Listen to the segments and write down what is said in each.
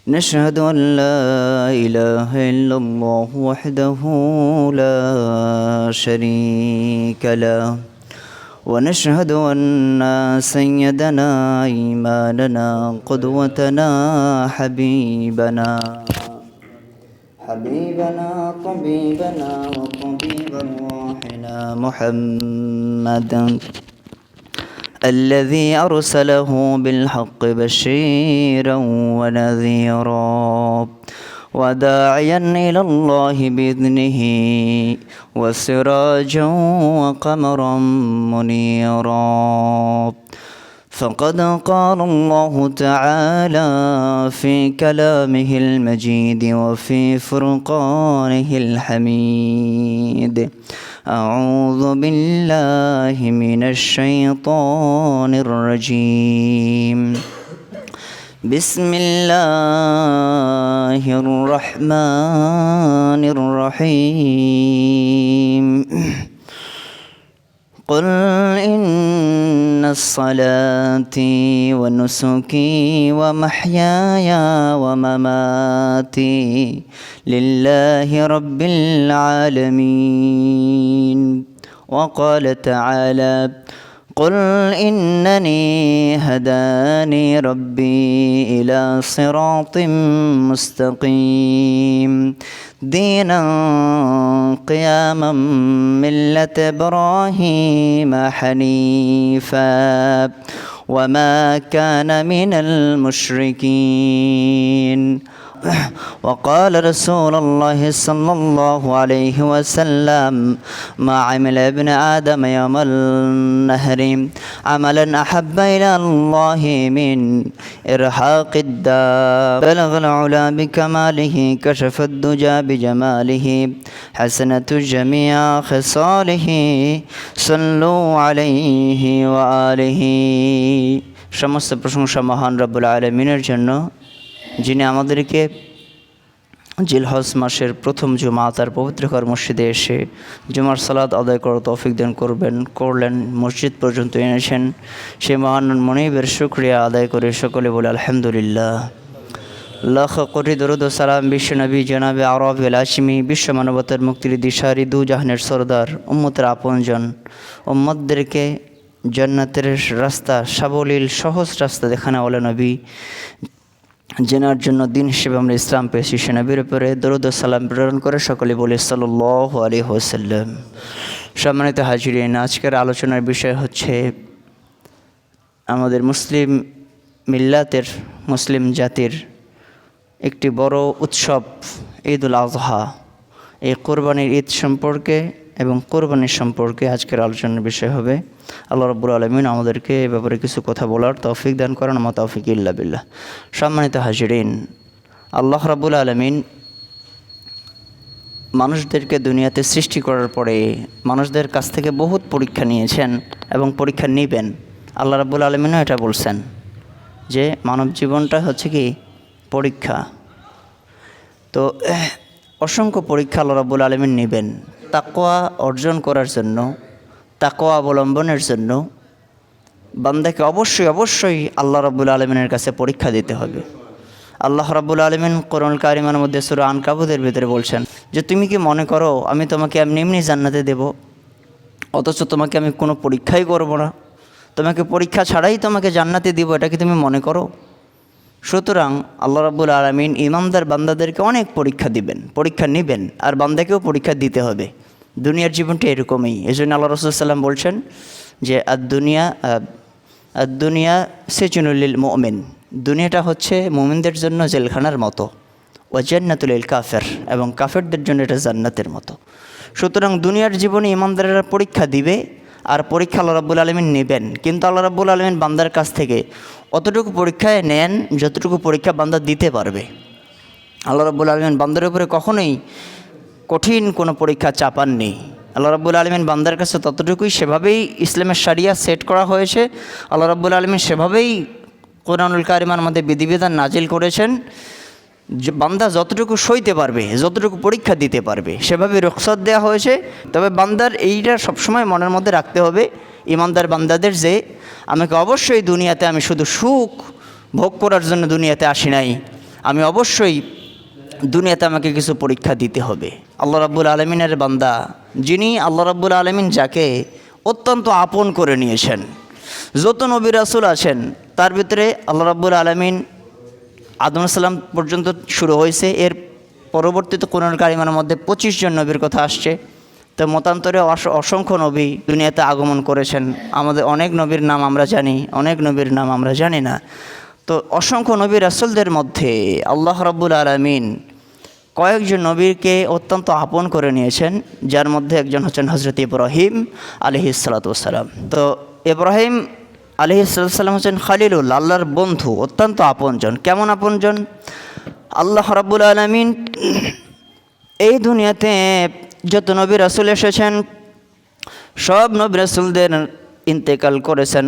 نشهد أن لا إله إلا الله وحده لا شريك له ونشهد أن سيدنا إمامنا قدوتنا حبيبنا طبيبنا وطبيب روحنا محمد الذي أرسله بالحق بشيرا ونذيرا وداعيا إلى الله بإذنه وسراجا وقمرا منيرا فقد قال الله تعالى في كلامه المجيد وفي فرقانه الحميد أعوذ بالله من الشيطان الرجيم بسم الله الرحمن الرحيم قل إن صلاتي ونسكي ومحياي ومماتي لله رب العالمين وقال تعالى قل إنني هداني ربي إلى صراط مستقيم دينا قياما ملة إبراهيم حنيفا وما كان من المشركين وقال رسول الله صلى الله عليه وسلم ما عمل ابن آدم يوم النهر عملا أحب إلى الله من إرحاق الدار بلغ العلا بكماله كشف الدجى بجماله حسنة جميع خصاله صلوا عليه وآله সমস্ত প্রশংসা মহান রব্বুল আলামিনের জন্য, যিনি আমাদেরকে জিলহজ মাসের প্রথম জুমা তার পবিত্রকর মসজিদে এসে জুমার সালাত আদায় করার তৌফিক দান করলেন, মসজিদ পর্যন্ত এনেছেন। সেই মহান মনিবের শুকরিয়া আদায় করে সকলে বলে আলহামদুলিল্লাহ। লাখ কোটি দরুদ ও সালাম বিশ্ব নবী জনাবে আরবিল হাশিমি, বিশ্ব মানবতার মুক্তির দিশারি, দু জাহানের সরদার, উম্মতের আপনজন, উম্মতদেরকে জান্নাতের রাস্তা, সাবলীল সহজ রাস্তা দেখানোওয়ালা নবী, জেনার জন্য দিন হিসেবে আমরা ইসলাম পেয়েছি, সে নবীর উপরে দরুদ ও সালাম প্রেরণ করে সকলে বলি সাল্লাল্লাহু আলাইহি ওয়াসাল্লাম। সম্মানিত হাজিরিন, আজকের আলোচনার বিষয় হচ্ছে আমাদের মুসলিম মিল্লাতের, মুসলিম জাতির একটি বড় উৎসব ঈদুল আজহা। এই কোরবানির ঈদ সম্পর্কে এবং কোরবানির সম্পর্কে আজকের আলোচনার বিষয় হবে। আল্লাহ রাব্বুল আলামিন আমাদেরকে এ ব্যাপারে কিছু কথা বলার তৌফিক দান করেন, আমা তৌফিক ইল্লা বিল্লাহ। সম্মানিত হাজিরিন, আল্লাহ রাব্বুল আলামিন মানুষদেরকে দুনিয়াতে সৃষ্টি করার পরে মানুষদের কাছ থেকে বহুত পরীক্ষা নিয়েছেন এবং পরীক্ষা নেবেন। আল্লাহ রাব্বুল আলামিনও এটা বলছেন যে মানব জীবনটা হচ্ছে কি পরীক্ষা। তো অসংখ্য পরীক্ষা আল্লাহ রাব্বুল আলামিন নেবেন তাকওয়া অর্জন করার জন্য, তাকওয়া অবলম্বনের জন্য বান্দাকে অবশ্যই আল্লাহ রাব্বুল আলামিনের কাছে পরীক্ষা দিতে হবে। আল্লাহ রাব্বুল আলামিন কোরআন কারিমের মধ্যে সূরা আনকাবুতের ভিতরে বলছেন যে তুমি কি মনে করো আমি তোমাকে এমনি জান্নাতে দেব, অথচ তোমাকে আমি কোনো পরীক্ষাই করব না, তোমাকে পরীক্ষা ছাড়াই তোমাকে জান্নাতে দিব, এটা কি তুমি মনে করো? সুতরাং আল্লাহ রাব্বুল আলামিন ইমানদার বান্দাদেরকে অনেক পরীক্ষা দিবেন, পরীক্ষা নেবেন, আর বান্দাকেও পরীক্ষা দিতে হবে। দুনিয়ার জীবনটা এরকমই। এই জন্য আল্লাহ রাসূল সাল্লাম বলছেন যে আদ-দুনিয়া সিজনুল লিল মুমিন, দুনিয়াটা হচ্ছে মুমিনদের জন্য জেলখানার মতো, ওয়া জান্নাতুল লিল কাফির, এবং কাফেরদের জন্য এটা জান্নাতের মতো। সুতরাং দুনিয়ার জীবনে ইমানদারেরা পরীক্ষা দিবে, আর পরীক্ষা আল্লাহ রাব্বুল আলামিন নেবেন। কিন্তু আল্লাহ রাব্বুল আলামিন বান্দার কাছ থেকে অতটুকু পরীক্ষায় নেন যতটুকু পরীক্ষা বান্দা দিতে পারবে। আল্লাহ রাব্বুল আলামিন বান্দার উপরে কখনোই কঠিন কোনো পরীক্ষা চাপাননি। আল্লাহ রাব্বুল আলামিন বান্দার কাছে ততটুকুই, সেভাবেই ইসলামের শরিয়া সেট করা হয়েছে। আল্লাহ রাব্বুল আলামিন সেভাবেই কোরআনুল কারিমের মধ্যে বিধিবিধান নাজিল করেছেন। বান্দা যতটুকু সইতে পারবে, যতটুকু পরীক্ষা দিতে পারবে, সেভাবে রুখসত দেওয়া হয়েছে। তবে বান্দার এইটা সবসময় মনের মধ্যে রাখতে হবে, ইমানদার বান্দাদের, যে আমাকে অবশ্যই দুনিয়াতে আমি শুধু সুখ ভোগ করার জন্য দুনিয়াতে আসি নাই, আমি অবশ্যই দুনিয়াতে আমাকে কিছু পরীক্ষা দিতে হবে। আল্লাহ রাব্বুল আলমিনের বান্দা, যিনি আল্লাহ রাব্বুল আলমিন যাকে অত্যন্ত আপন করে নিয়েছেন, যত নবী রাসূল আছেন তার ভিতরে আল্লাহ রাব্বুল আলমিন আদম সালাম পর্যন্ত শুরু হয়েছে, এর পরবর্তীতে কোরআন কারিমের মধ্যে 25 জন নবীর কথা আসছে। তো মতান্তরে অসংখ্য নবী দুনিয়াতে আগমন করেছেন। আমাদের অনেক নবীর নাম আমরা জানি, অনেক নবীর নাম আমরা জানি না। তো অসংখ্য নবী রাসূলদের মধ্যে আল্লাহ রাব্বুল আলামিন কয়েকজন নবীকে অত্যন্ত আপন করে নিয়েছেন, যার মধ্যে একজন হচ্ছেন হযরত ইব্রাহিম আলাইহিস সালাতু ওয়াস সালাম। তো ইব্রাহিম আলাইহিস সালাতু ওয়াস সালাম হচ্ছেন খলিলুল্লাহ, আল্লাহর বন্ধু, অত্যন্ত আপনজন। কেমন আপনজন? আল্লাহ রাব্বুল আলামিন এই দুনিয়াতে যত নবী রাসূল এসেছেন সব নবী রাসূলদের ইন্তেকাল করেছেন,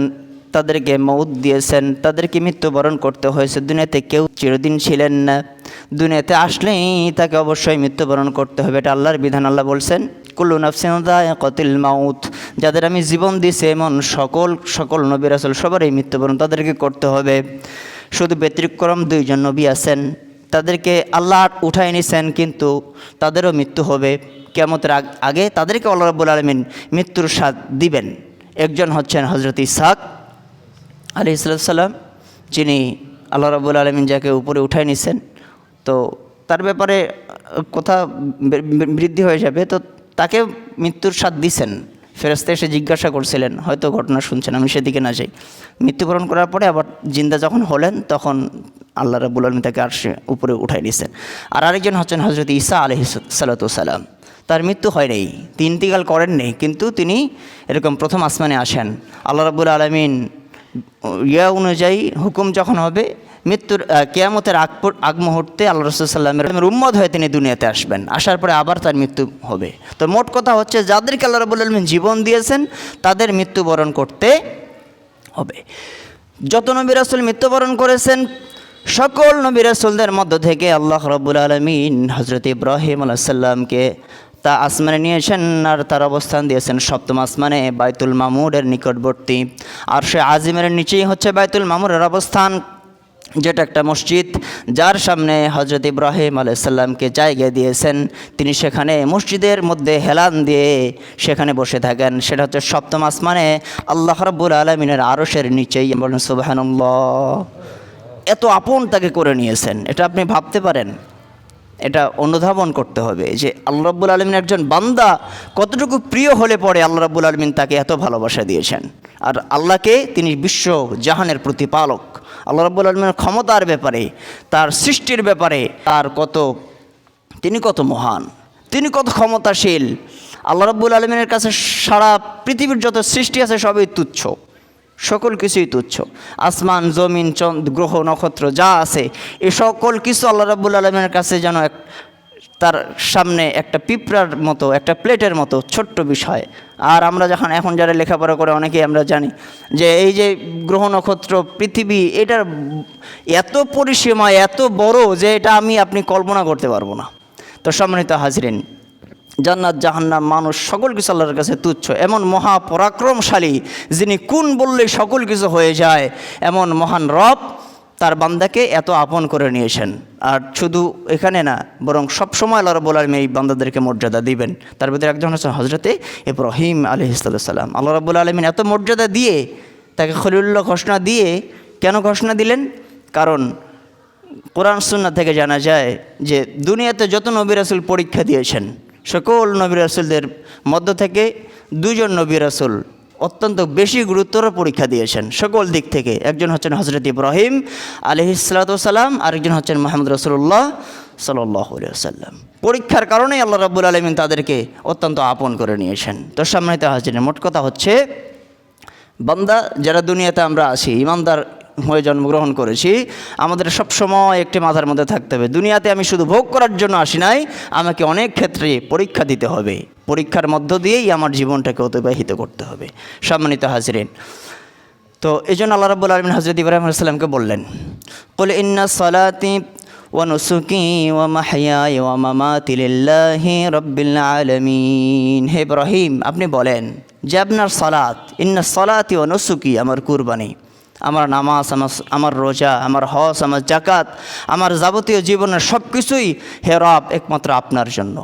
তাদেরকে মউত দিয়েছেন, তাদেরকে মৃত্যুবরণ করতে হয়েছে। দুনিয়াতে কেউ চিরদিন ছিলেন না, দুনিয়াতে আসলেই তাকে অবশ্যই মৃত্যুবরণ করতে হবে, এটা আল্লাহর বিধান। আল্লাহ বলছেন কুল্লু নাফসিন যায়িকাতুল মাউত, যাদের আমি জীবন দিয়েছি এমন সকল নবী রাসূল সবারই মৃত্যুবরণ তাদেরকে করতে হবে। শুধু ব্যতিক্রম 2 জন নবী আছেন, তাদেরকে আল্লাহ উঠায় নিছেন, কিন্তু তাদেরও মৃত্যু হবে কিয়ামতের আগে, তাদেরকে আল্লাহ রাব্বুল আলামিন মৃত্যুর স্বাদ দিবেন। একজন হচ্ছেন হযরত ইসহাক আলাইহিস সালাম, যিনি আল্লাহ রাব্বুল আলামিন যাকে উপরে উঠায় নিছেন। তো তার ব্যাপারে কথা বৃদ্ধি হয়ে যাবে। তো তাকে মৃত্যুর স্বাদ দিছেন, ফেরেশতা এসে জিজ্ঞাসা করছিলেন, হয়তো ঘটনা শুনছেন, আমি সেদিকে না যাই। মৃত্যুবরণ করার পরে আবার জিন্দা যখন হলেন তখন আল্লাহ রাব্বুল আলামিন তাকে আরশে উপরে উঠায় নিছেন। আর আরেকজন হচ্ছেন হযরত ঈসা আলাইহিস সালাম, তার মৃত্যু হয় নাই, তিনি ইন্তিকাল করেন নেই, কিন্তু তিনি এরকম প্রথম আসমানে আসেন। আল্লাহ রাব্বুল আলামিন অনুযায়ী হুকুম যখন হবে মৃত্যুর কিয়ামতের আগ মুহূর্তে আল্লাহ রাসূল সাল্লাল্লাহু আলাইহি ওয়াসাল্লামের উম্মত হয়ে তিনি দুনিয়াতে আসবেন, আসার পরে আবার তার মৃত্যু হবে। তো মোট কথা হচ্ছে যাদেরকে আল্লাহ রাব্বুল আলামিন জীবন দিয়েছেন তাদের মৃত্যুবরণ করতে হবে। যত নবী রাসূল মৃত্যুবরণ করেছেন সকল নবী রাসূলদের মধ্য থেকে আল্লাহ রাব্বুল আলামিন হযরত ইব্রাহিম আলাইহিস সালামকে তা আসমানে নিয়েছেন, আর তার অবস্থান দিয়েছেন 7ম আসমানে বাইতুল মামুরের নিকটবর্তী। আর সে আজিমের নিচেই হচ্ছে বাইতুল মামুরের অবস্থান, যেটা একটা মসজিদ, যার সামনে হযরত ইব্রাহিম আলাইহিস সালামকে জায়গা দিয়েছেন। তিনি সেখানে মসজিদের মধ্যে হেলান দিয়ে সেখানে বসে থাকেন। সেটা হচ্ছে 7ম আসমানে আল্লাহ রাব্বুল আলামিনের আরশের নিচেই। বলেন সুবহানাল্লাহ। এত আপন তাকে করে নিয়েছেন, এটা আপনি ভাবতে পারেন? এটা অনুধাবন করতে হবে যে আল্লাহ রাব্বুল আলামিন একজন বান্দা কতটুকু প্রিয় হলে পরে আল্লাহ রাব্বুল আলামিন তাকে এত ভালোবাসা দিয়েছেন। আর আল্লাহকে তিনি বিশ্ব জাহানের প্রতিপালক। আল্লাহ রাব্বুল আলামিনের ক্ষমতার ব্যাপারে, তার সৃষ্টির ব্যাপারে তিনি কত মহান, তিনি কত ক্ষমতাশীল। আল্লাহ রাব্বুল আলামিনের কাছে সারা পৃথিবীর যত সৃষ্টি আছে সবই তুচ্ছ, সকল কিছুই তুচ্ছ। আসমান, জমিন, গ্রহ, নক্ষত্র যা আছে এ সকল কিছু আল্লাহ রাব্বুল আলামিনের কাছে যেন তার সামনে একটা পিঁপড়ার মতো, একটা প্লেটের মতো ছোট্ট বিষয়। আর আমরা এখন যারা লেখাপড়া করে অনেকেই আমরা জানি যে এই যে গ্রহ, নক্ষত্র, পৃথিবী, এটার এত পরিসীমা, এত বড় যে এটা আপনি কল্পনা করতে পারবো না। তো সম্মানিত হাজরিন, জান্নাত, জাহান্নাম, মানুষ, সকল কিছু আল্লাহর কাছে তুচ্ছ। এমন মহাপরাক্রমশালী, যিনি কোন বললে সকল কিছু হয়ে যায়, এমন মহান রব তার বান্দাকে এত আপন করে নিয়েছেন। আর শুধু এখানে না, বরং সবসময় আল্লাহ রাব্বুল আলামিন এই বান্দাদেরকে মর্যাদা দিবেন। তার ভিতরে একজন হচ্ছেন হযরতে ইব্রাহিম আলাইহিস সালাম। আল্লাহ রাব্বুল আলামিন এত মর্যাদা দিয়ে তাকে খলিলুল্লাহ ঘোষণা দিয়ে, কেন ঘোষণা দিলেন? কারণ কোরআন সুন্নাহ থেকে জানা যায় যে দুনিয়াতে যত নবী রাসূল পরীক্ষা দিয়েছেন সকল নবী রাসূলদের মধ্য থেকে 2 জন নবী রাসূল অত্যন্ত বেশি গুরুত্বর পরীক্ষা দিয়েছেন সকল দিক থেকে। একজন হচ্ছেন হযরত ইব্রাহিম আলাইহিস সালাম, আরেকজন হচ্ছেন মুহাম্মদ রাসূলুল্লাহ সাল্লাল্লাহু আলাইহি ওয়াসাল্লাম। পরীক্ষার কারণেই আল্লাহ রাব্বুল আলামিন তাদেরকে অত্যন্ত আপন করে নিয়েছেন। তো সম্মানিত হাজিরিন, মোট কথা হচ্ছে বান্দা যারা দুনিয়াতে আমরা আছি, ইমানদার হয়ে জন্মগ্রহণ করেছি, আমাদের সবসময় একটি মাথার মধ্যে থাকতে হবে, দুনিয়াতে আমি শুধু ভোগ করার জন্য আসি নাই, আমাকে অনেক ক্ষেত্রে পরীক্ষা দিতে হবে। পরীক্ষার মধ্য দিয়েই আমার জীবনটাকে অতিবাহিত করতে হবে। সম্মানিত হাজরিন, তো এই জন্য আল্লাহ রাব্বুল আলামিন হযরত ইব্রাহিম আলাইহিস সালামকে বললেন, কুল ইন্না সলাতি ওয়া নুসুকি ওয়া মাহইয়ায়া ওয়া মামাতি লিল্লাহি রাব্বিল আলামিন। হে ইব্রাহিম, আপনি বলেন যে আপনার সালাত, ইন্না সলাতি ওয়া নুসুকি, আমার কুরবানি, আমার নামাজ, আমার রোজা, আমার হজ, আমার জাকাত, আমার যাবতীয় জীবনের সব কিছুই হে রব একমাত্র আপনার জন্য।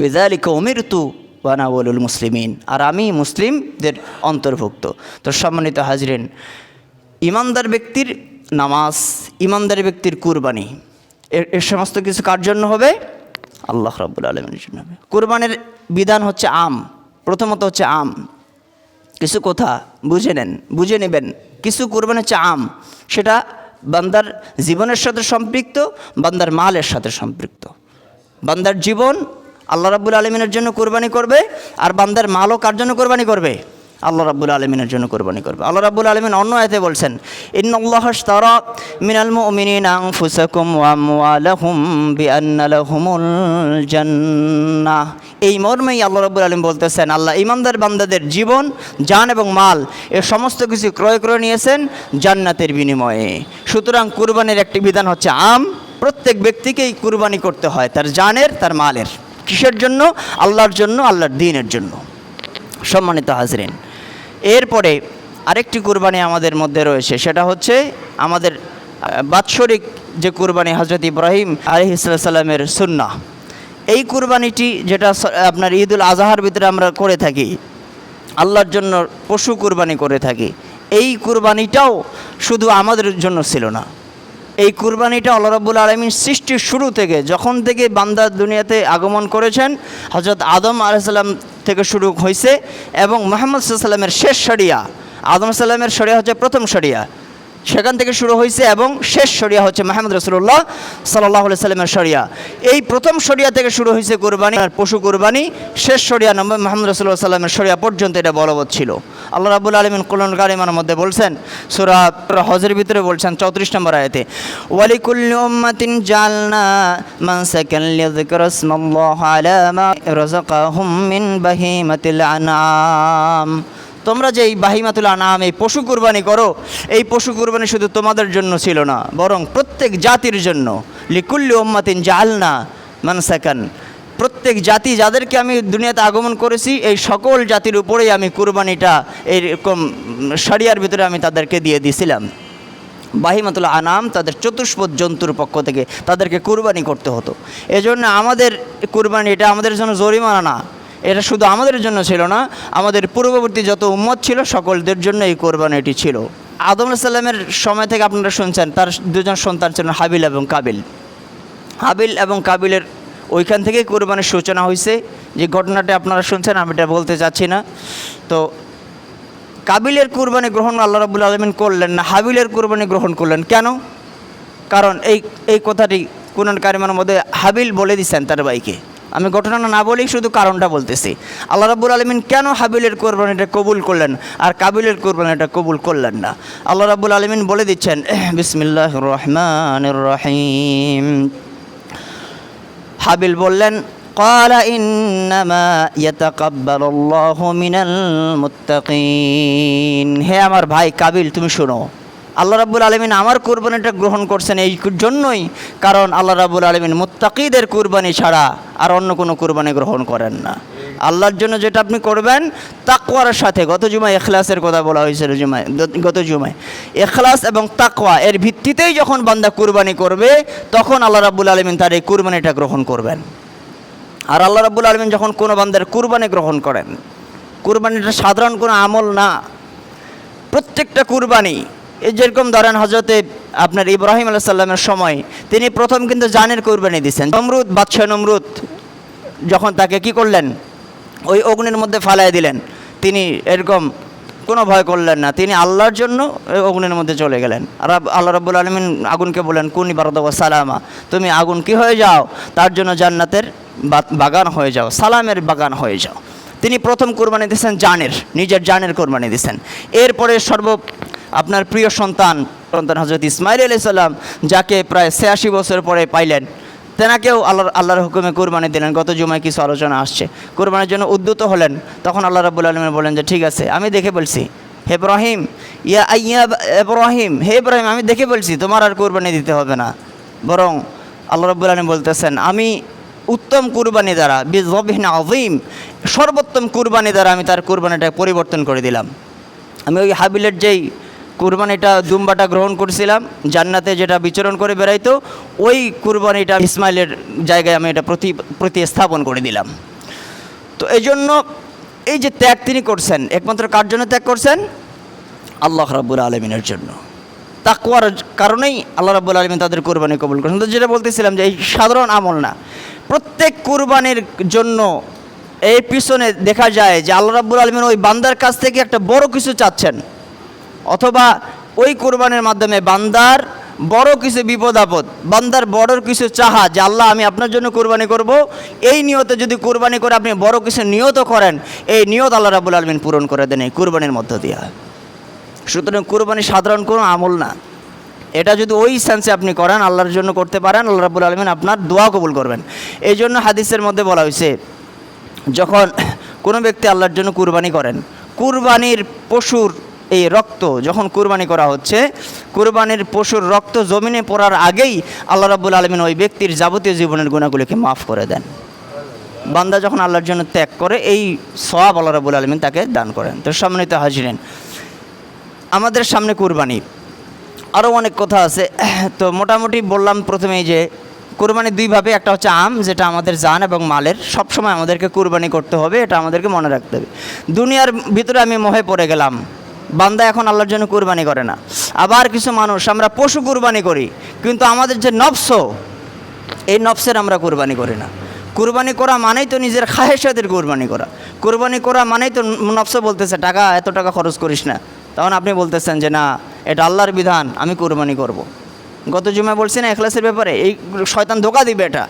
বিযালিকা উমিরতু ওয়া আনা আউয়ালুল মুসলিমিন, আর আমি মুসলিমদের অন্তর্ভুক্ত। তো সম্মানিত হাজরিন, ইমানদার ব্যক্তির নামাজ, ইমানদার ব্যক্তির কুরবানি, এর সমস্ত কিছু কার জন্য হবে? আল্লাহ রাব্বুল আলামিনের জন্য হবে। কুরবানির বিধান হচ্ছে আম, প্রথমত হচ্ছে আম। কিছু কথা বুঝে নেবেন। কিছু কুরবানি হচ্ছে আম, সেটা বান্দার জীবনের সাথে সম্পৃক্ত, বান্দার মালের সাথে সম্পৃক্ত। বান্দার জীবন আল্লাহ রাব্বুল আলামিনের জন্য কুরবানি করবে, আর বান্দার মালও কার জন্য কুরবানি করবে? আল্লাহ রাব্বুল আলামিনের জন্য কুরবানি করবে। আল্লাহ রাব্বুল আলামিন অন্য আয়াতে বলছেন, ইন্নাল্লাহা আশতারা মিনাল মুমিনিনা আনফুসাকুম ওয়া আমওয়ালাহুম বিআন্না লাহুমুল জান্নাহ। এই মর্মেই আল্লাহ রাব্বুল আলামিন বলতেছেন, আল্লাহ ইমানদার বান্দাদের জীবন, জান এবং মাল এ সমস্ত কিছু ক্রয় করে নিয়েছেন জান্নাতের বিনিময়ে। সুতরাং কুরবানির একটি বিধান হচ্ছে আম। প্রত্যেক ব্যক্তিকেই কুরবানি করতে হয়, তার জানের, তার মালের। কিসের জন্য? আল্লাহর জন্য, আল্লাহর দ্বীনের জন্য। সম্মানিত হাজরিন, এরপরে আরেকটি কুরবানি আমাদের মধ্যে রয়েছে, সেটা হচ্ছে আমাদের বাৎসরিক যে কুরবানি, হযরত ইব্রাহিম আলাইহিস সালামের সুন্নাহ। এই কুরবানিটি যেটা আপনার ঈদুল আজহার ভিতরে আমরা করে থাকি, আল্লাহর জন্য পশু কুরবানি করে থাকি, এই কুরবানিটাও শুধু আমাদের জন্য ছিল না। এই কুরবানিটা আল্লাহ রাব্বুল আলামিন সৃষ্টির শুরু থেকে, যখন থেকে বান্দা দুনিয়াতে আগমন করেছেন, হযরত আদম আলাইহিস সালাম থেকে শুরু হয়েছে, এবং মুহাম্মদ সাল্লাল্লাহু আলাইহি ওয়াসাল্লামের শেষ শরিয়া, আদম সাল্লামের শরিয়া হচ্ছে প্রথম শরিয়া, সেখান থেকে শুরু হয়েছে, এবং শেষ শরিয়া হচ্ছে মুহাম্মদ রাসূলুল্লাহ সাল্লাল্লাহু আলাইহি ওয়াসাল্লামের শরিয়া। এই প্রথম শরিয়া থেকে শুরু হয়েছে কুরবানি আর পশু কুরবানি, শেষ শরিয়া নম্বর মুহাম্মদ রাসূলুল্লাহ সাল্লাল্লাহু আলাইহি ওয়াসাল্লামের শরিয়া পর্যন্ত এটা বলবৎ ছিল। আল্লাহ রাব্বুল আলামিন কুরআন কারীমের মধ্যে বলছেন, সূরা হজের ভিতরে বলছেন 34 নম্বর আয়াতে, ওয়ালিকুল্লি উম্মাতিন জাআলনা মানসাকান লিযিকরা ইসমাল্লাহি আলা মা রাযাকাহুম মিন বাহিমাতিল আনআম। তোমরা যে এই বাহিমাতুল আনআম, এই পশু কুরবানি করো, এই পশু কুরবানি শুধু তোমাদের জন্য ছিল না, বরং প্রত্যেক জাতির জন্য। লিকুল্লি উম্মাতিন জাআলনা মানসাকান, প্রত্যেক জাতি যাদেরকে আমি দুনিয়াতে আগমন করেছি, এই সকল জাতির উপরেই আমি কুরবানিটা এইরকম শরিয়ার ভিতরে আমি তাদেরকে দিয়ে দিয়েছিলাম। বাহিমাতুল আনাম, তাদের চতুষ্পদ জন্তুর পক্ষ থেকে তাদেরকে কুরবানি করতে হতো। এজন্য আমাদের কুরবানি এটা আমাদের জন্য জরিমানা না, এটা শুধু আমাদের জন্য ছিল না, আমাদের পূর্ববর্তী যত উম্মত ছিল সকলদের জন্য এই কোরবানিটি ছিল। আদম আলাইহিস সালামের সময় থেকে আপনারা শুনছেন তার দুজন সন্তান ছিলেন হাবিল এবং কাবিল। হাবিল এবং কাবিলের ওইখান থেকে কোরবানির সূচনা হয়েছে। যে ঘটনাটা আপনারা শুনছেন আমি এটা বলতে চাচ্ছি না। তো কাবিলের কুরবানি গ্রহণ আল্লাহ রাব্বুল আলামিন করলেন না, হাবিলের কুরবানি গ্রহণ করলেন। কেন? কারণ এই কথাটি কুরআন কারীমের মধ্যে হাবিল বলে দিচ্ছেন তার ভাইকে। আমি ঘটনাটা না বলেই শুধু কারণটা বলতেছি। আল্লাহ রাব্বুল আলামিন কেন হাবিলের কোরবানিটা কবুল করলেন আর কাবিলের কোরবানিটা কবুল করলেন না? আল্লাহ রাব্বুল আলামিন বলে দিচ্ছেন, বিসমিল্লাহির রহমানির রহিম। হাবিল বললেন, ক্বালা ইন্নামা ইয়াতাকাব্বালুল্লাহু মিনাল মুত্তাকিন। হে আমার ভাই কাবিল, তুমি শোনো, আল্লাহ রাব্বুল আলামিন আমার কুরবানিটা গ্রহণ করছেন এই জন্যই কারণ আল্লাহ রাব্বুল আলামিন মুত্তাকিদের কুরবানি ছাড়া আর অন্য কোনো কুরবানি গ্রহণ করেন না। আল্লাহর জন্য যেটা আপনি করবেন তাকওয়ার সাথে, গত জুমায় ইখলাসের কথা বলা হয়েছিল, গত জুমায় ইখলাস এবং তাকওয়া এর ভিত্তিতেই যখন বান্দা কুরবানি করবে তখন আল্লাহ রাব্বুল আলামিন তার এই কুরবানিটা গ্রহণ করবেন। আর আল্লাহ রাব্বুল আলামিন যখন কোনো বান্দার কুরবানি গ্রহণ করেন, কুরবানিটা সাধারণ কোনো আমল না, প্রত্যেকটা কুরবানি যেরকম ধরেন হজরতে আপনার ইব্রাহিম আলাইহিস সালামের সময় তিনি প্রথম কিন্তু জানের কুরবানি দিয়েছেন। নমরুদ, বাদশাহ নমরুদ যখন তাকে কি করলেন, ওই অগ্নির মধ্যে ফালাই দিলেন, তিনি এরকম কোনো ভয় করলেন না, তিনি আল্লাহর জন্য অগ্নির মধ্যে চলে গেলেন। আর আল্লাহ রাব্বুল আলামিন আগুনকে বলেন, কুনি বারদা ওয়া সালামা, তুমি আগুন কি হয়ে যাও, তার জন্য জান্নাতের বাগান হয়ে যাও, সালামের বাগান হয়ে যাও। তিনি প্রথম কুরবানি দিয়েছেন জানের, নিজের জানের কুরবানি দিয়েছেন। এরপরে আপনার প্রিয় সন্তান হযরত ইসমাঈল আলাইহিস সালাম, যাকে প্রায় ৮৬ বছর পরে পাইলেন, তেনাকেও আল্লাহর হুকুমে কুরবানি দিলেন। গত জুমায় কিছু আলোচনা আসছে, কুরবানির জন্য উদ্যত হলেন। তখন আল্লাহ রাব্বুল আলামিন বলেন যে ঠিক আছে, আমি দেখে বলছি, হে ইব্রাহিম, ইব্রাহিম, হে ইব্রাহিম, আমি দেখে বলছি, তোমার আর কুরবানি দিতে হবে না। বরং আল্লাহ রাব্বুল আলামিন বলতেছেন, আমি উত্তম কুরবানি দ্বারা, বিযবিহিন আযীম, সর্বোত্তম কুরবানি দ্বারা আমি তার কুরবানিটা পরিবর্তন করে দিলাম। আমি ওই হাবিলের যেই কুরবানিটা দুম্বাটা গ্রহণ করছিলাম, জান্নাতে যেটা বিচরণ করে বেড়াইতো, ওই কুরবানিটা ইসমাইলের জায়গায় আমি এটা প্রতিস্থাপন করে দিলাম। তো এই জন্য এই যে ত্যাগ তিনি করছেন, একমাত্র কার জন্য ত্যাগ করছেন? আল্লাহ রাব্বুল আলামিনের জন্য। তাকওয়ার কারণেই আল্লাহ রাব্বুল আলামিন তাদের কুরবানি কবুল করেছেন। তো যেটা বলতেছিলাম যে এই সাধারণ আমল না, প্রত্যেক কুরবানির জন্য এর পিছনে দেখা যায় যে আল্লাহ রাব্বুল আলামিন ওই বান্দার কাছ থেকে একটা বড় কিছু চাচ্ছেন, অথবা ওই কুরবানির মাধ্যমে বান্দার বড় কিছু বিপদ আপদ, বান্দার বড় কিছু চাহা যে আল্লাহ আমি আপনার জন্য কুরবানি করব, এই নিয়তে যদি কুরবানি করে আপনি বড় কিছু নিয়ত করেন, এই নিয়ত আল্লাহ রাব্বুল আলামিন পূরণ করে দেন এই কুরবানির মধ্য দিয়ে। সুতরাং কুরবানি সাধারণ কোনো আমল না, এটা যদি ওই সেন্সে আপনি করেন, আল্লাহর জন্য করতে পারেন, আল্লাহ রাব্বুল আলামিন আপনার দোয়া কবুল করবেন। এই জন্য হাদিসের মধ্যে বলা হয়েছে, যখন কোনো ব্যক্তি আল্লাহর জন্য কুরবানি করেন, কুরবানির পশুর এই রক্ত যখন কুরবানি করা হচ্ছে, কুরবানির পশুর রক্ত জমিনে পড়ার আগেই আল্লাহ রাব্বুল আলামিন ওই ব্যক্তির যাবতীয় জীবনের গুনাহগুলোকে মাফ করে দেন। বান্দা যখন আল্লাহর জন্য ত্যাগ করে, এই সওয়াব আল্লাহ রাব্বুল আলামিন তাকে দান করেন। তো সম্মানিত হাজিরিন, আমাদের সামনে কুরবানি, আরও অনেক কথা আছে। তো মোটামুটি বললাম প্রথমেই যে কুরবানি দুইভাবে, একটা হচ্ছে আম, যেটা আমাদের জান এবং মালের, সবসময় আমাদেরকে কুরবানি করতে হবে, এটা আমাদেরকে মনে রাখতে হবে। দুনিয়ার ভিতরে আমি মোহে পড়ে গেলাম, বান্দা এখন আল্লাহর জন্য কুরবানি করে না। আবার কিছু মানুষ আমরা পশু কুরবানি করি, কিন্তু আমাদের যে নফস, এই নফসের আমরা কুরবানি করি না। কুরবানি করা মানেই তো নিজের খাহেশাতের কুরবানি করা। কুরবানি করা মানেই তো নফস বলতেছে এত টাকা খরচ করিস না, তখন আপনি বলতেছেন যে না, এটা আল্লাহর বিধান, আমি কুরবানি করব। গত জুমায় বলছি না ইখলাসের ব্যাপারে, এই শয়তান ধোকা দিবে, এটা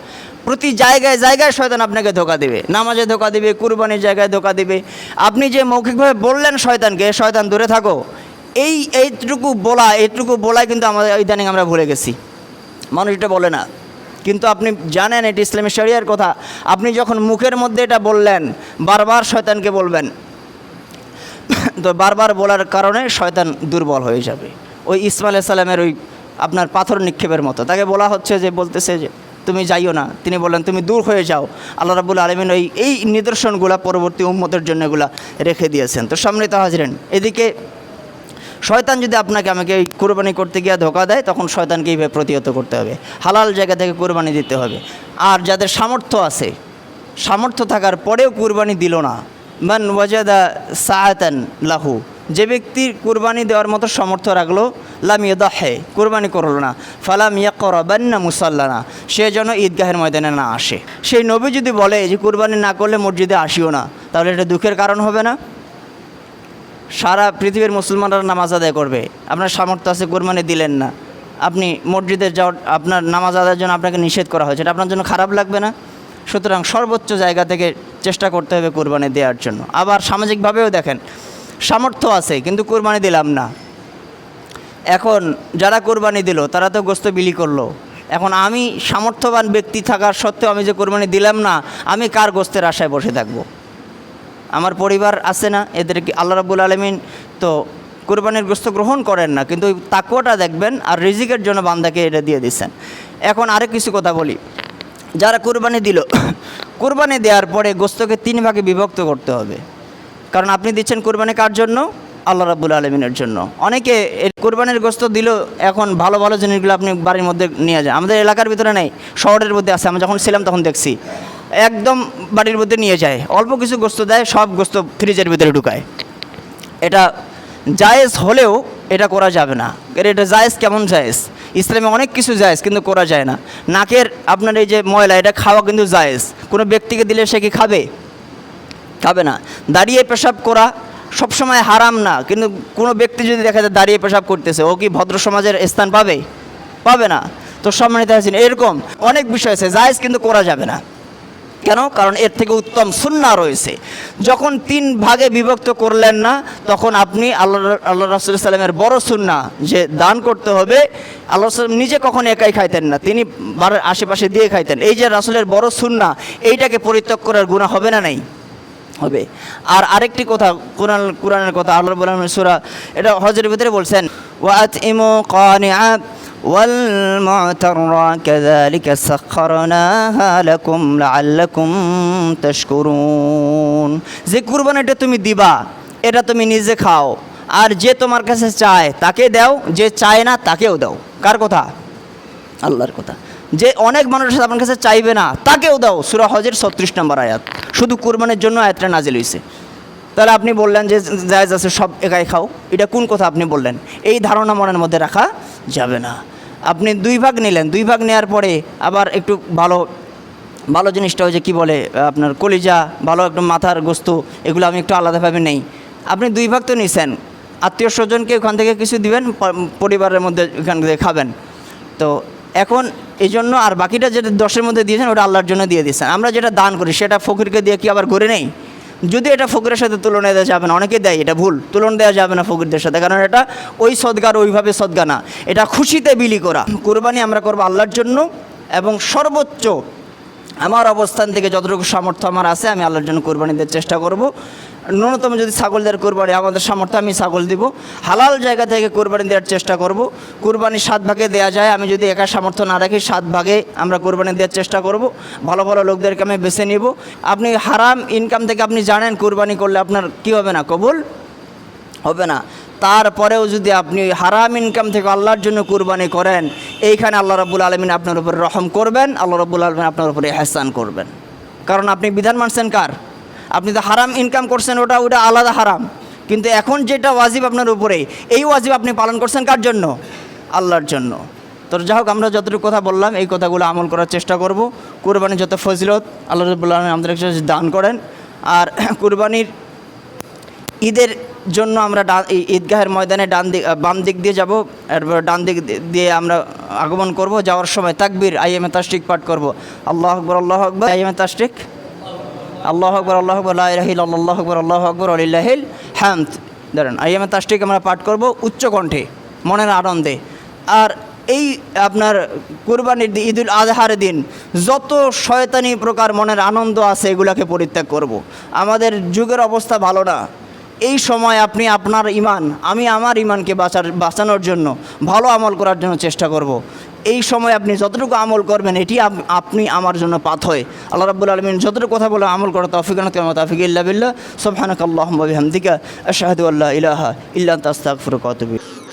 প্রতি জায়গায় জায়গায় শয়তান আপনাকে ধোকা দিবে, নামাজে ধোকা দিবে, কুরবানির জায়গায় ধোকা দিবে। আপনি যে মৌখিকভাবে বললেন শয়তানকে, শয়তান দূরে থাকো, এইটুকু বলাই কিন্তু আমাদের ইদানিং আমরা ভুলে গেছি, মানুষ এটা বলে না। কিন্তু আপনি জানেন এটি ইসলামী শরিয়ার কথা, আপনি যখন মুখের মধ্যে এটা বললেন, বারবার শয়তানকে বলবেন, তো বারবার বলার কারণে শয়তান দুর্বল হয়ে যাবে। ওই ইসমাইল আলাইহিস সালামের ওই আপনার পাথর নিক্ষেপের মতো, তাকে বলা হচ্ছে যে, বলতেছে যে তুমি যাইও না, তিনি বললেন তুমি দূর হয়ে যাও। আল্লাহ রাব্বুল আলামিন এই নিদর্শনগুলা পরবর্তী উম্মতের জন্য এগুলা রেখে দিয়েছেন। তো সম্মানিত হাজিরিন, এদিকে শয়তান যদি আমাকে এই কুরবানি করতে গিয়ে ধোকা দেয়, তখন শয়তানকে এইভাবে প্রতিহত করতে হবে, হালাল জায়গা থেকে কুরবানি দিতে হবে। আর যাদের সামর্থ্য আছে, সামর্থ্য থাকার পরেও কুরবানি দিল না, মান ওয়াজাদা সাআতান লাহু, যে ব্যক্তির কুরবানি দেওয়ার মতো সামর্থ্য রাখলো, লাম ইয়াদাহে, কুরবানি করলো না, ফালাম ইয়াকরাবান্না মুসাল্লানা, সে যেন ঈদগাহের ময়দানে না আসে। সেই নবী যদি বলে যে কুরবানি না করলে মসজিদে আসিও না, তাহলে এটা দুঃখের কারণ হবে না? সারা পৃথিবীর মুসলমানরা নামাজ আদায় করবে, আপনার সামর্থ্য আছে, কুরবানি দিলেন না, আপনি মসজিদে যাওয়ার, আপনার নামাজ আদায়ের জন্য আপনাকে নিষেধ করা হয়েছে, এটা আপনার জন্য খারাপ লাগবে না? সুতরাং সর্বোচ্চ জায়গা থেকে চেষ্টা করতে হবে কুরবানি দেওয়ার জন্য। আবার সামাজিকভাবেও দেখেন, সামর্থ্য আছে কিন্তু কুরবানি দিলাম না, এখন যারা কুরবানি দিল তারা তো গোশত বিলি করলো, এখন আমি সামর্থ্যবান ব্যক্তি থাকার সত্ত্বেও আমি যে কুরবানি দিলাম না, আমি কার গোশতের আশায় বসে থাকবো? আমার পরিবার আছে না, এদেরকে আল্লাহ রাব্বুল আলামিন তো কুরবানির গোশত গ্রহণ করেন না, কিন্তু ওই তাকওয়াটা দেখবেন, আর রিজিকের জন্য বান্দাকে এটা দিয়ে দিচ্ছেন। এখন আরেক কিছু কথা বলি, যারা কুরবানি দিল, কুরবানি দেওয়ার পরে গোশতকে 3 ভাগে বিভক্ত করতে হবে, কারণ আপনি দিচ্ছেন কুরবানি কার জন্য? আল্লাহ রাব্বুল আলামিনের জন্য। অনেকে কুরবানির গোশত দিল, এখন ভালো ভালো জিনিসগুলো আপনি বাড়ির মধ্যে নিয়ে যান, আমাদের এলাকার ভিতরে নেই, শহরের মধ্যে আছে, আমি যখন ছিলাম তখন দেখছি, একদম বাড়ির মধ্যে নিয়ে যায়, অল্প কিছু গোশত দেয়, সব গোশত ফ্রিজের ভিতরে ঢুকায়। এটা জায়েজ হলেও এটা করা যাবে না। এটা জায়েজ কেমন জায়েজ? ইসলামে অনেক কিছু জায়েজ, কিন্তু করা যায় না। নাকের আপনার এই যে ময়লা, এটা খাওয়া কিন্তু জায়েজ, কোনো ব্যক্তিকে দিলে সে কি খাবে? খাবে না। দাঁড়িয়ে পেশাব করা সবসময় হারাম না, কিন্তু কোনো ব্যক্তি যদি দেখা যায় দাঁড়িয়ে পেশাব করতেছে, ও কি ভদ্র সমাজের স্থান পাবে? পাবে না। তো সম্মানিত আছেন, এরকম অনেক বিষয় আছে জায়েজ, কিন্তু করা যাবে না। কেন? কারণ এর থেকে উত্তম সুন্নাহ রয়েছে। যখন 3 ভাগে বিভক্ত করলেন না, তখন আপনি আল্লাহ রাসূল সাল্লামের বড় সুন্নাহ যে দান করতে হবে, আল্লাহ রাসূল নিজে কখন একাই খাইতেন না, তিনি বাড়ির আশেপাশে দিয়ে খাইতেন। এই যে রাসূলের বড় সুন্নাহ, এইটাকে পরিত্যাগ করার গুনাহ হবে না? নাই, হবে। আর আরেকটি কথা, কোরআনের কথা, আল্লাহ রাব্বুল আলামিন সূরা এটা হজের ভিতরে বলছেন, ওয়াতইমু কানিআ ওয়াল মু'তাররা কাযালিকা সাখখারনাহা লাকুম লাআল্লাকুম তাশকুরুন। যে কুরবানিটা তুমি দিবা, এটা তুমি নিজে খাও, আর যে তোমার কাছে চায় তাকে দাও, যে চায় না তাকেও দাও। কার কথা? আল্লাহর কথা। যে অনেক মানুষ আপনার কাছে চাইবে না তাকেও দাও, সূরা হজের 36 নম্বর আয়াত। শুধু কুরবানির জন্য আয়াতটা নাজিল হয়েছে। তাহলে আপনি বললেন যে জায়েজ আছে সব একাই খাও, এটা কোন কথা আপনি বললেন? এই ধারণা মনের মধ্যে রাখা যাবে না। আপনি 2 ভাগ নিলেন, 2 ভাগ নেওয়ার পরে আবার একটু ভালো ভালো জিনিসটা ওই যে কী বলে আপনার কলিজা, ভালো একটু মাথার গোস্ত, এগুলো আমি একটু আলাদাভাবে নেই। আপনি 2 ভাগ তো নিছেন, আত্মীয় স্বজনকে ওখান থেকে কিছু দিবেন, পরিবারের মধ্যে ওখান থেকে খাবেন। তো এখন এই জন্য আর বাকিটা যেটা 10-এর মধ্যে দিয়েছেন ওটা আল্লাহর জন্য দিয়ে দিয়েছেন। আমরা যেটা দান করি সেটা ফকিরকে দিয়ে কি আবার করে নেই? যদি এটা ফকিরের সাথে তুলনা দেওয়া যাবে না, অনেকে দেয়, এটা ভুল, তুলনা দেওয়া যাবে না ফকিরদের সাথে, কারণ এটা ওই সদগার ওইভাবে সদগা না, এটা খুশিতে বিলি করা। কুরবানি আমরা করবো আল্লাহর জন্য, এবং সর্বোচ্চ আমার অবস্থান থেকে যতটুকু সামর্থ্য আমার আছে আমি আল্লাহর জন্য কুরবানি দেওয়ার চেষ্টা করব। ন্যূনতম যদি ছাগল দেওয়ার কুরবানি আমাদের সামর্থ্য, আমি ছাগল দিব। হালাল জায়গা থেকে কুরবানি দেওয়ার চেষ্টা করব। কুরবানি 7 ভাগে দেওয়া যায়, আমি যদি একা সামর্থ্য না রাখি 7 ভাগে আমরা কুরবানি দেওয়ার চেষ্টা করব। ভালো ভালো লোকদেরকে আমি বেছে নিব। আপনি হারাম ইনকাম থেকে আপনি জানেন কুরবানি করলে আপনার কি হবে না, কবুল হবে না। তারপরেও যদি আপনি হারাম ইনকাম থেকে আল্লাহর জন্য কুরবানি করেন, এইখানে আল্লাহ রাব্বুল আলামিন আপনার উপরে রহম করবেন, আল্লাহ রাব্বুল আলামিন আপনার উপরে ইহসান করবেন। কারণ আপনি বিধান মানছেন কার? আপনি তো হারাম ইনকাম করছেন, ওটা আলাদা হারাম, কিন্তু এখন যেটা ওয়াজিব আপনার উপরে, এই ওয়াজিব আপনি পালন করছেন কার জন্য? আল্লাহর জন্য। তো যাই হোক, আমরা যতটুকু কথা বললাম এই কথাগুলো আমল করার চেষ্টা করব। কুরবানির যত ফজিলত আল্লাহ রাব্বুল আলামিন আমাদের কাছে দান করেন। আর কুরবানির ঈদের জন্য আমরা ঈদগাহের ময়দানে বাম দিক দিয়ে যাব, এরপর ডান দিক দিয়ে আমরা আগমন করব। যাওয়ার সময় তাকবীর আইয়ামে তাশরিক পাঠ করব। আল্লাহু আকবার, আল্লাহু আকবার, আইয়ামে তাশরিক, আল্লাহু আকবার, আল্লাহু আকবার, লা ইলাহা ইল্লাল্লাহ, আল্লাহু আকবার, আল্লাহু আকবার, ওয়া লিল্লাহিল হামদ। ধরেন আইয়ামে তাশরিক আমরা পাঠ করব উচ্চ কণ্ঠে, মনের আনন্দে। আর এই আপনার কুরবানির ঈদুল আজহার দিন যত শয়তানি প্রকার মনের আনন্দ আছে এগুলাকে পরিত্যাগ করব। আমাদের যুগের অবস্থা ভালো না। এই সময় আপনি আপনার ঈমান, আমি আমার ঈমানকে বাঁচানোর জন্য, ভালো আমল করার জন্য চেষ্টা করব। এই সময় আপনি যতটুকু আমল করবেন এটি আপনি আমার জন্য পাথয়। আল্লাহ রাব্বুল আলামিন যতটুকু কথা বলে আমল করা তৌফিক দান করেন। তৌফিক ইল্লা বিল্লাহ। সুবহানাকাল্লাহুম্মা ওয়া বিহামদিকা আশহাদু আল্লা ইলাহা ইল্লা আনতা আস্তাগফিরুকা ওয়া আতুবু ইলাইক।